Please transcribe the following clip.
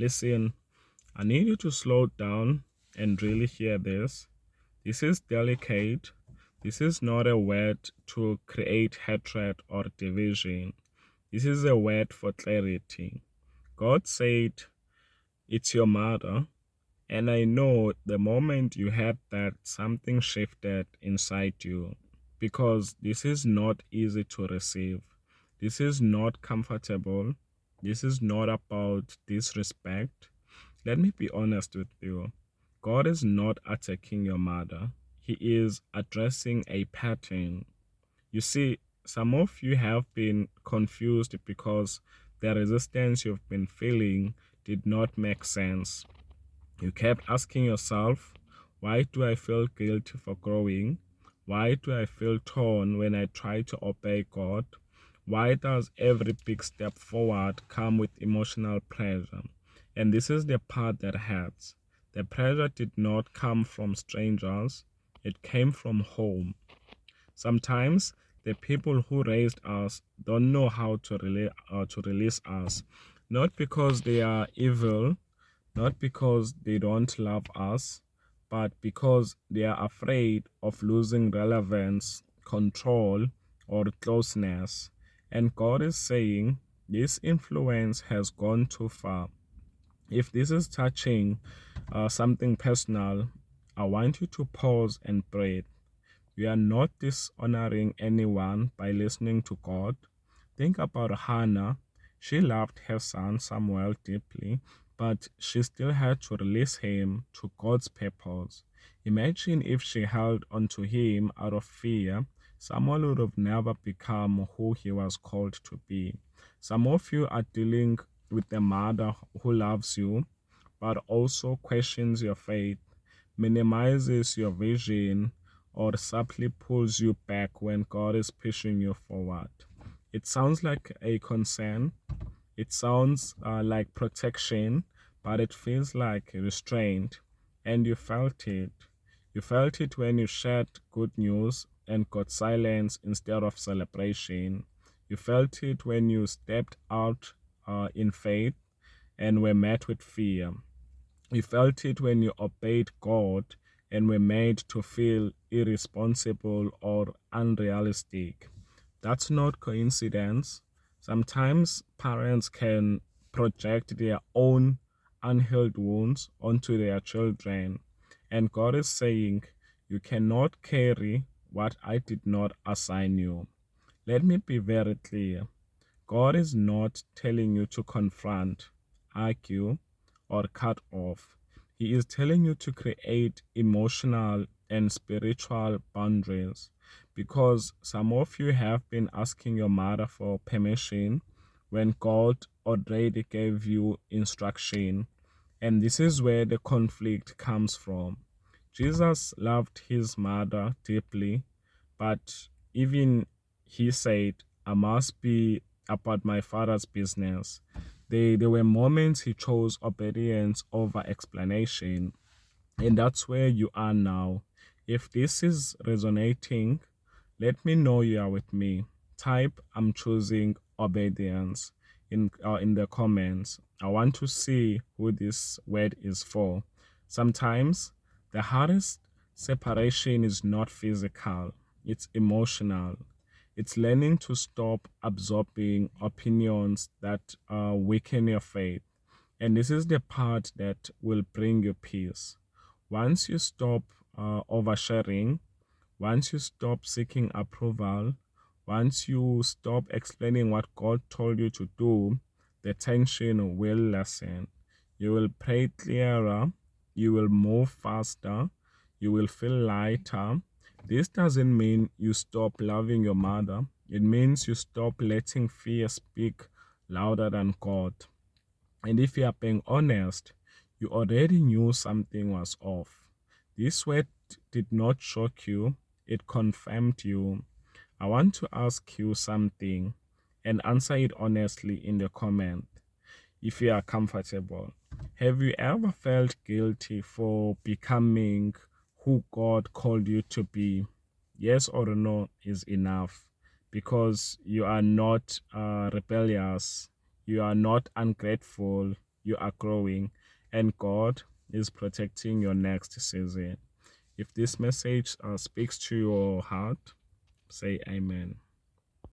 Listen, I need you to slow down and really hear this. This is delicate. This is not a word to create hatred or division. This is a word for clarity. God said, "It's your mother." And I know the moment you had that, something shifted inside you. Because this is not easy to receive. This is not comfortable. This is not about disrespect. Let me be honest with you. God is not attacking your mother. He is addressing a pattern. You see, some of you have been confused because the resistance you've been feeling did not make sense. You kept asking yourself, why do I feel guilty for growing? Why do I feel torn when I try to obey God? Why does every big step forward come with emotional pressure? And this is the part that hurts. The pressure did not come from strangers, it came from home. Sometimes the people who raised us don't know how to release us, not because they are evil, not because they don't love us, but because they are afraid of losing relevance, control, or closeness. And God is saying, this influence has gone too far. If this is touching something personal, I want you to pause and breathe. We are not dishonoring anyone by listening to God. Think about Hannah. She loved her son Samuel deeply, but she still had to release him to God's purpose. Imagine if she held onto him out of fear, Samuel would have never become who he was called to be. Some of you are dealing with a mother who loves you, but also questions your faith, minimizes your vision, or subtly pulls you back when God is pushing you forward. It sounds like a concern, it sounds like protection, but it feels like restraint. And you felt it. You felt it when you shared good news and got silence instead of celebration. You felt it when you stepped out in faith and were met with fear. You felt it when you obeyed God and were made to feel irresponsible or unrealistic. That's not coincidence. Sometimes parents can project their own unhealed wounds onto their children. And God is saying, you cannot carry what I did not assign you. Let me be very clear. God is not telling you to confront, argue, or cut off. He is telling you to create emotional and spiritual boundaries because some of you have been asking your mother for permission when God already gave you instruction. And this is where the conflict comes from. Jesus loved his mother deeply, but even he said, I must be about my father's business. There were moments he chose obedience over explanation. And that's where you are now. If this is resonating, let me know you are with me. Type I'm choosing obedience in the comments. I want to see who this word is for. Sometimes the hardest separation is not physical, it's emotional. It's learning to stop absorbing opinions that weaken your faith. And this is the part that will bring you peace. Once you stop oversharing, once you stop seeking approval, once you stop explaining what God told you to do, the tension will lessen. You will pray clearer, you will move faster, you will feel lighter. This doesn't mean you stop loving your mother. It means you stop letting fear speak louder than God. And if you are being honest, you already knew something was off. This word did not shock you, it confirmed you. I want to ask you something and answer it honestly in the comment if you are comfortable. Have you ever felt guilty for becoming who God called you to be? Yes or no is enough because you are not rebellious, you are not ungrateful, you are growing, and God is protecting your next season. If this message speaks to your heart, say amen.